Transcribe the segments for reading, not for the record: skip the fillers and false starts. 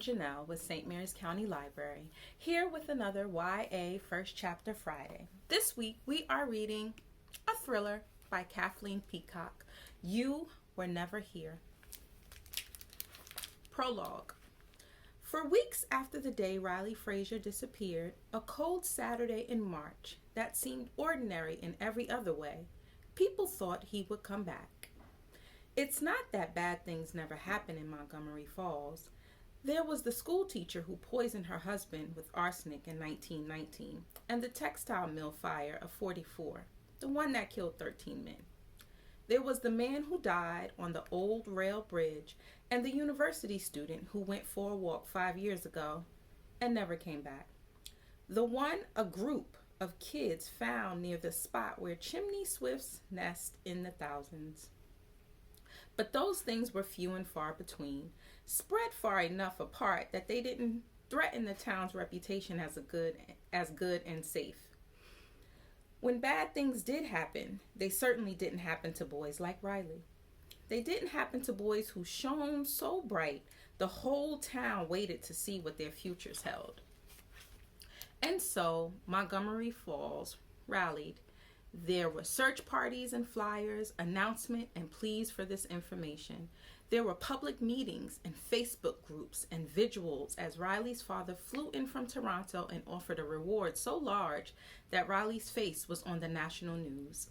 I'm Janelle with St. Mary's County Library, here with another YA First Chapter Friday. This week we are reading a thriller by Kathleen Peacock, You Were Never Here. Prologue. For weeks after the day Riley Frazier disappeared, a cold Saturday in March that seemed ordinary in every other way, people thought he would come back. It's not that bad things never happen in Montgomery Falls. There was the school teacher who poisoned her husband with arsenic in 1919, and the textile mill fire of 44, the one that killed 13 men. There was the man who died on the old rail bridge, and the university student who went for a walk 5 years ago and never came back. The one a group of kids found near the spot where chimney swifts nest in the thousands. But those things were few and far between, spread far enough apart that they didn't threaten the town's reputation as good and safe. When bad things did happen, they certainly didn't happen to boys like Riley. They didn't happen to boys who shone so bright the whole town waited to see what their futures held. And so Montgomery Falls rallied. There were search parties and flyers, announcement and pleas for this information. There were public meetings and Facebook groups and vigils as Riley's father flew in from Toronto and offered a reward so large that Riley's face was on the national news.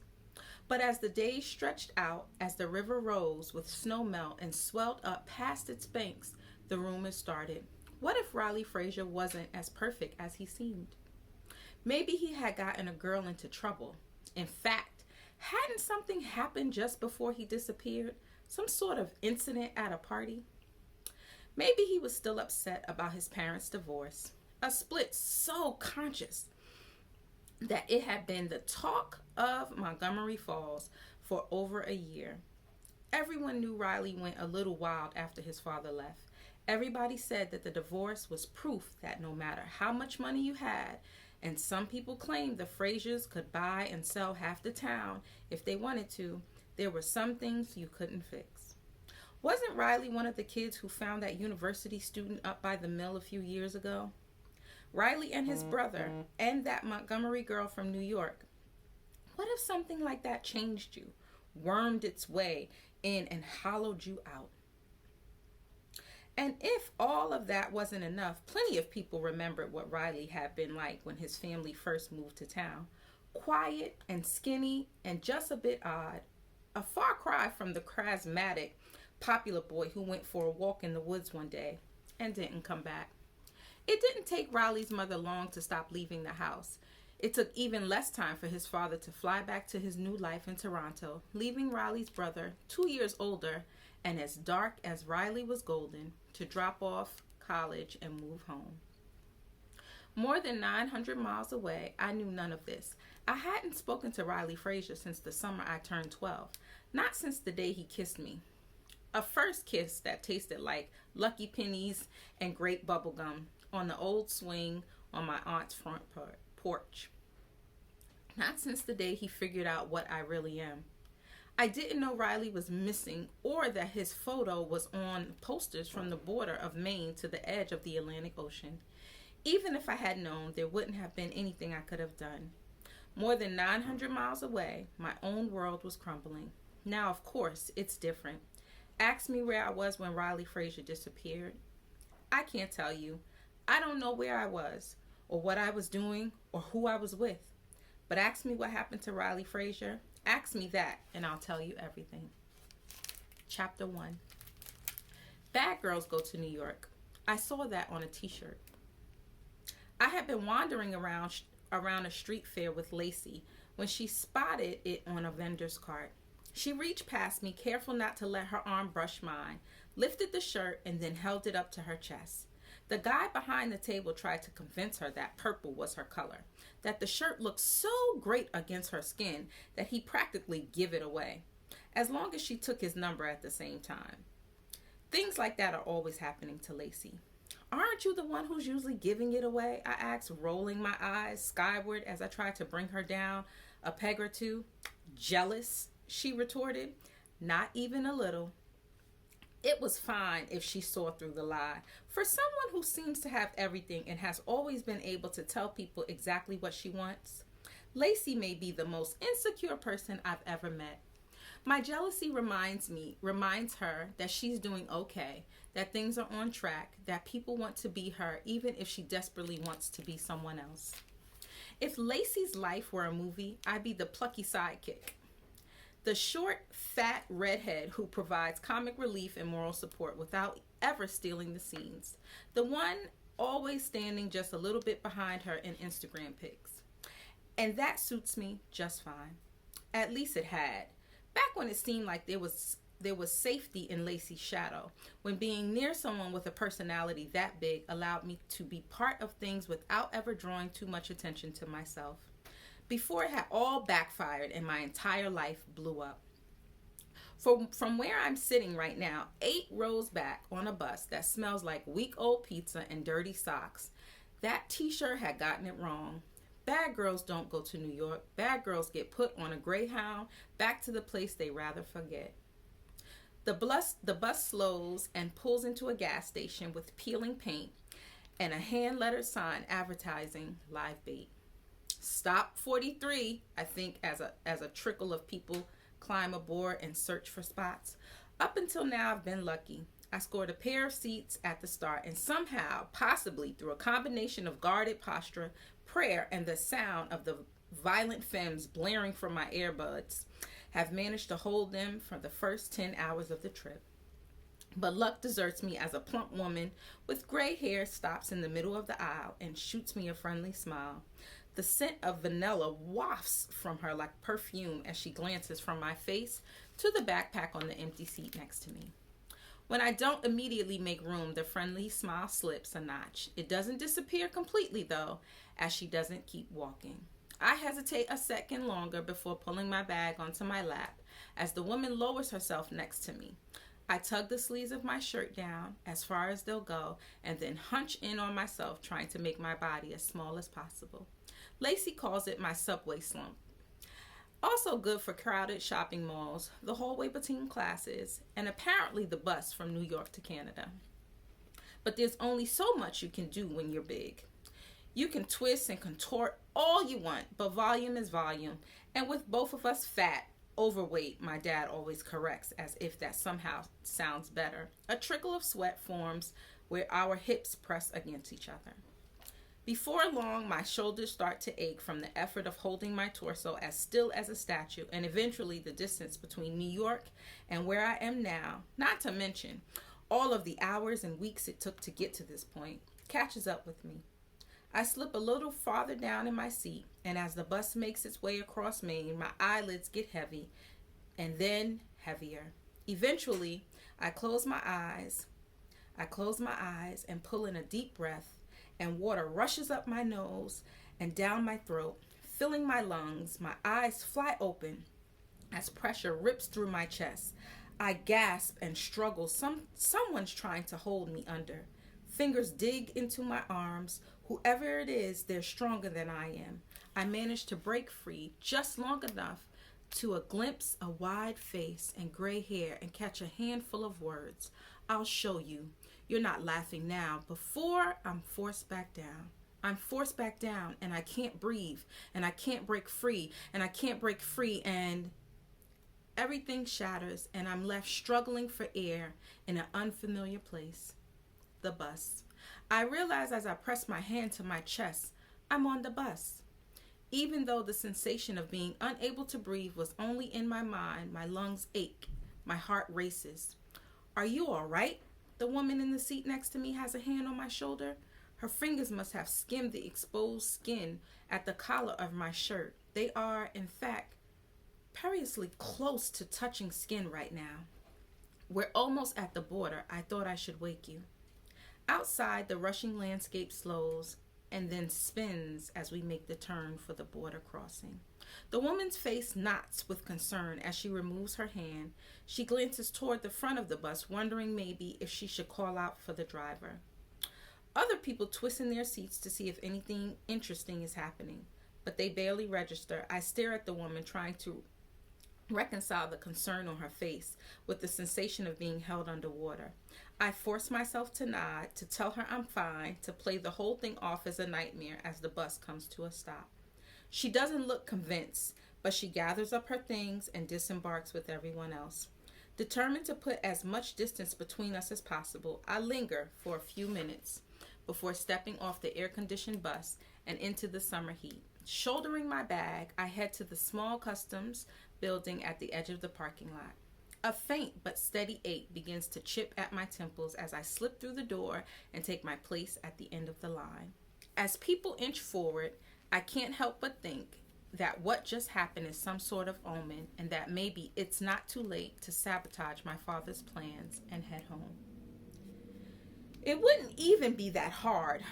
But as the days stretched out, as the river rose with snow melt and swelled up past its banks, the rumors started. What if Riley Frazier wasn't as perfect as he seemed? Maybe he had gotten a girl into trouble. In fact, hadn't something happened just before he disappeared? Some sort of incident at a party? Maybe he was still upset about his parents' divorce, a split so conscious that it had been the talk of Montgomery Falls for over a year. Everyone knew Riley went a little wild after his father left. Everybody said that the divorce was proof that no matter how much money you had, and some people claimed the Fraziers could buy and sell half the town if they wanted to, there were some things you couldn't fix. Wasn't Riley one of the kids who found that university student up by the mill a few years ago? Riley and his brother and that Montgomery girl from New York. What if something like that changed you, wormed its way in and hollowed you out? And if all of that wasn't enough, plenty of people remembered what Riley had been like when his family first moved to town. Quiet and skinny and just a bit odd. A far cry from the charismatic, popular boy who went for a walk in the woods one day and didn't come back. It didn't take Riley's mother long to stop leaving the house. It took even less time for his father to fly back to his new life in Toronto, leaving Riley's brother, 2 years older and as dark as Riley was golden, to drop off college and move home. More than 900 miles away, I knew none of this. I hadn't spoken to Riley Frazier since the summer I turned 12, not since the day he kissed me. A first kiss that tasted like Lucky Pennies and grape bubblegum on the old swing on my aunt's front porch. Not since the day he figured out what I really am. I didn't know Riley was missing or that his photo was on posters from the border of Maine to the edge of the Atlantic Ocean. Even if I had known, there wouldn't have been anything I could have done. More than 900 miles away, my own world was crumbling. Now, of course, it's different. Ask me where I was when Riley Frazier disappeared. I can't tell you. I don't know where I was, or what I was doing, or who I was with. But ask me what happened to Riley Frazier. Ask me that, and I'll tell you everything. Chapter 1. Bad girls go to New York. I saw that on a t-shirt. I had been wandering around a street fair with Lacey when she spotted it on a vendor's cart. She reached past me, careful not to let her arm brush mine, lifted the shirt, and then held it up to her chest. The guy behind the table tried to convince her that purple was her color, that the shirt looked so great against her skin that he'd practically give it away, as long as she took his number at the same time. Things like that are always happening to Lacey. Aren't you the one who's usually giving it away? I asked, rolling my eyes skyward as I tried to bring her down a peg or two. Jealous, she retorted. Not even a little. It was fine if she saw through the lie. For someone who seems to have everything and has always been able to tell people exactly what she wants, Lacey may be the most insecure person I've ever met. My jealousy reminds her that she's doing okay, that things are on track, that people want to be her even if she desperately wants to be someone else. If Lacey's life were a movie, I'd be the plucky sidekick. The short, fat redhead who provides comic relief and moral support without ever stealing the scenes. The one always standing just a little bit behind her in Instagram pics. And that suits me just fine. At least it had. Back when it seemed like there was safety in Lacey's shadow, when being near someone with a personality that big allowed me to be part of things without ever drawing too much attention to myself. Before it had all backfired and my entire life blew up. From where I'm sitting right now, 8 rows back on a bus that smells like week-old pizza and dirty socks, that t-shirt had gotten it wrong. Bad girls don't go to New York. Bad girls get put on a Greyhound back to the place they rather forget. The bus slows and pulls into a gas station with peeling paint and a hand-lettered sign advertising live bait. Stop 43, I think, as a trickle of people climb aboard and search for spots. Up until now, I've been lucky. I scored a pair of seats at the start and somehow, possibly through a combination of guarded posture, prayer, and the sound of the violent femmes blaring from my earbuds, have managed to hold them for the first 10 hours of the trip. But luck deserts me as a plump woman with gray hair stops in the middle of the aisle and shoots me a friendly smile. The scent of vanilla wafts from her like perfume as she glances from my face to the backpack on the empty seat next to me. When I don't immediately make room, the friendly smile slips a notch. It doesn't disappear completely, though, as she doesn't keep walking. I hesitate a second longer before pulling my bag onto my lap as the woman lowers herself next to me. I tug the sleeves of my shirt down as far as they'll go and then hunch in on myself, trying to make my body as small as possible. Lacey calls it my subway slump. Also good for crowded shopping malls, the hallway between classes, and apparently the bus from New York to Canada. But there's only so much you can do when you're big. You can twist and contort all you want, but volume is volume. And with both of us fat, overweight, my dad always corrects as if that somehow sounds better, a trickle of sweat forms where our hips press against each other. Before long, my shoulders start to ache from the effort of holding my torso as still as a statue, and eventually the distance between New York and where I am now, not to mention all of the hours and weeks it took to get to this point, catches up with me. I slip a little farther down in my seat, and as the bus makes its way across Maine, my eyelids get heavy, and then heavier. Eventually, I close my eyes and pull in a deep breath, and water rushes up my nose and down my throat, filling my lungs. My eyes fly open as pressure rips through my chest. I gasp and struggle. Someone's trying to hold me under. Fingers dig into my arms. Whoever it is, they're stronger than I am. I manage to break free just long enough to glimpse a wide face and gray hair and catch a handful of words. I'll show you. You're not laughing now. Before I'm forced back down. I'm forced back down and I can't breathe and I can't break free and I can't break free and everything shatters and I'm left struggling for air in an unfamiliar place. The bus. I realize as I press my hand to my chest, I'm on the bus. Even though the sensation of being unable to breathe was only in my mind, my lungs ache, my heart races. Are you all right? The woman in the seat next to me has a hand on my shoulder. Her fingers must have skimmed the exposed skin at the collar of my shirt. They are, in fact, perilously close to touching skin right now. We're almost at the border. I thought I should wake you. Outside, the rushing landscape slows and then spins as we make the turn for the border crossing. The woman's face knots with concern as she removes her hand. She glances toward the front of the bus, wondering maybe if she should call out for the driver. Other people twist in their seats to see if anything interesting is happening, but they barely register. I stare at the woman, trying to reconcile the concern on her face with the sensation of being held underwater. I force myself to nod, to tell her I'm fine, to play the whole thing off as a nightmare as the bus comes to a stop. She doesn't look convinced, but she gathers up her things and disembarks with everyone else. Determined to put as much distance between us as possible, I linger for a few minutes before stepping off the air-conditioned bus and into the summer heat. Shouldering my bag, I head to the small customs building at the edge of the parking lot. A faint but steady ache begins to chip at my temples as I slip through the door and take my place at the end of the line. As people inch forward, I can't help but think that what just happened is some sort of omen and that maybe it's not too late to sabotage my father's plans and head home. It wouldn't even be that hard.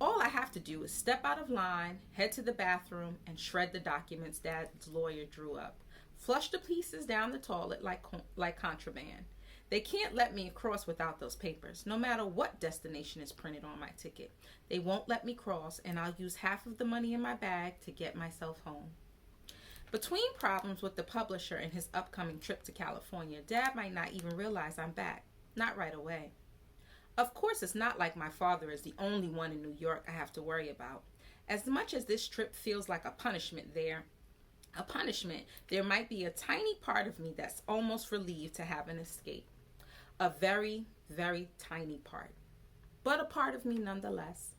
All I have to do is step out of line, head to the bathroom, and shred the documents Dad's lawyer drew up. Flush the pieces down the toilet like contraband. They can't let me across without those papers, no matter what destination is printed on my ticket. They won't let me cross, and I'll use half of the money in my bag to get myself home. Between problems with the publisher and his upcoming trip to California, Dad might not even realize I'm back. Not right away. Of course, it's not like my father is the only one in New York I have to worry about. As much as this trip feels like a punishment, there might be a tiny part of me that's almost relieved to have an escape. A very, very tiny part. But a part of me nonetheless.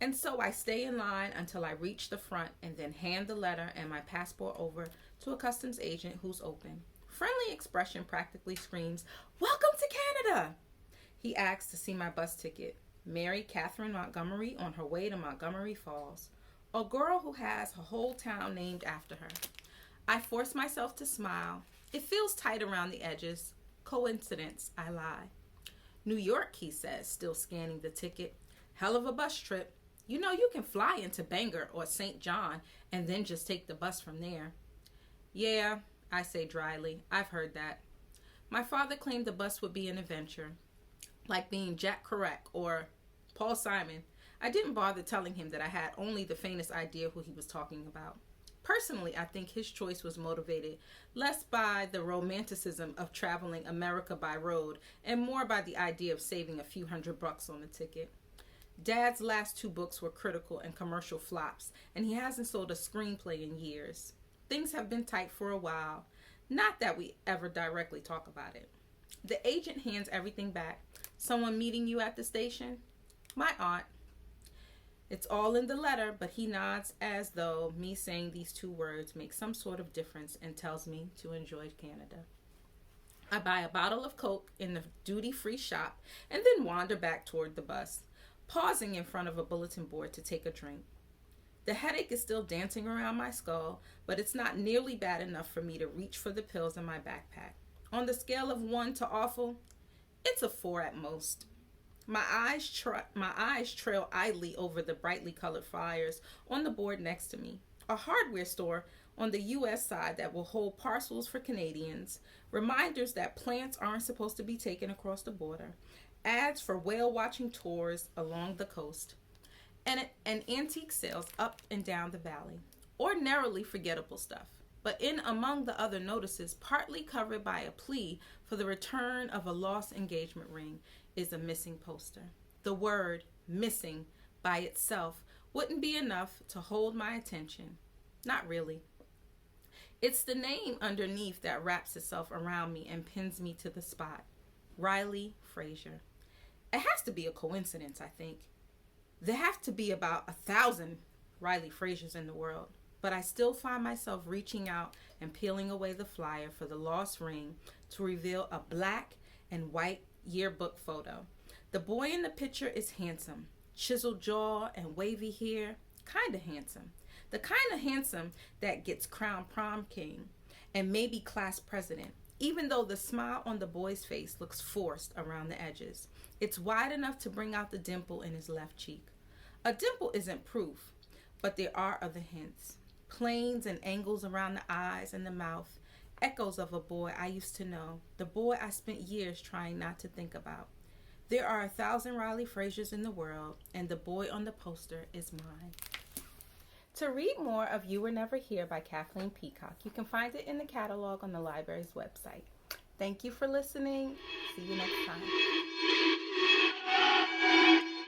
And so I stay in line until I reach the front and then hand the letter and my passport over to a customs agent who's open. Friendly expression practically screams, "Welcome to Canada!" He asks to see my bus ticket. Mary Catherine Montgomery on her way to Montgomery Falls. A girl who has a whole town named after her. I force myself to smile. It feels tight around the edges. Coincidence, I lie. New York, he says, still scanning the ticket. Hell of a bus trip. You know you can fly into Bangor or St. John and then just take the bus from there. Yeah, I say dryly. I've heard that. My father claimed the bus would be an adventure. Like being Jack Kerouac or Paul Simon. I didn't bother telling him that I had only the faintest idea who he was talking about. Personally, I think his choice was motivated less by the romanticism of traveling America by road and more by the idea of saving a few $100 on the ticket. Dad's last 2 books were critical and commercial flops, and he hasn't sold a screenplay in years. Things have been tight for a while. Not that we ever directly talk about it. The agent hands everything back. Someone meeting you at the station? My aunt. It's all in the letter, but he nods as though me saying these 2 words makes some sort of difference and tells me to enjoy Canada. I buy a bottle of Coke in the duty-free shop and then wander back toward the bus, pausing in front of a bulletin board to take a drink. The headache is still dancing around my skull, but it's not nearly bad enough for me to reach for the pills in my backpack. On the scale of 1 to awful, it's a 4 at most. My eyes trail idly over the brightly colored flyers on the board next to me. A hardware store on the U.S. side that will hold parcels for Canadians, reminders that plants aren't supposed to be taken across the border, ads for whale-watching tours along the coast, and antique sales up and down the valley. Ordinarily forgettable stuff, but in among the other notices, partly covered by a plea for the return of a lost engagement ring, is a missing poster. The word missing by itself wouldn't be enough to hold my attention. Not really. It's the name underneath that wraps itself around me and pins me to the spot. Riley Frazier. It has to be a coincidence, I think. There have to be about 1,000 Riley Fraziers in the world, but I still find myself reaching out and peeling away the flyer for the lost ring to reveal a black and white yearbook photo. The boy in the picture is handsome, chiseled jaw and wavy hair, kind of handsome. The kind of handsome that gets crowned prom king and maybe class president, even though the smile on the boy's face looks forced around the edges. It's wide enough to bring out the dimple in his left cheek. A dimple isn't proof, but there are other hints. Planes and angles around the eyes and the mouth, echoes of a boy I used to know, the boy I spent years trying not to think about. There are 1,000 Riley Fraziers in the world, and the boy on the poster is mine. To read more of You Were Never Here by Kathleen Peacock, you can find it in the catalog on the library's website. Thank you for listening. See you next time.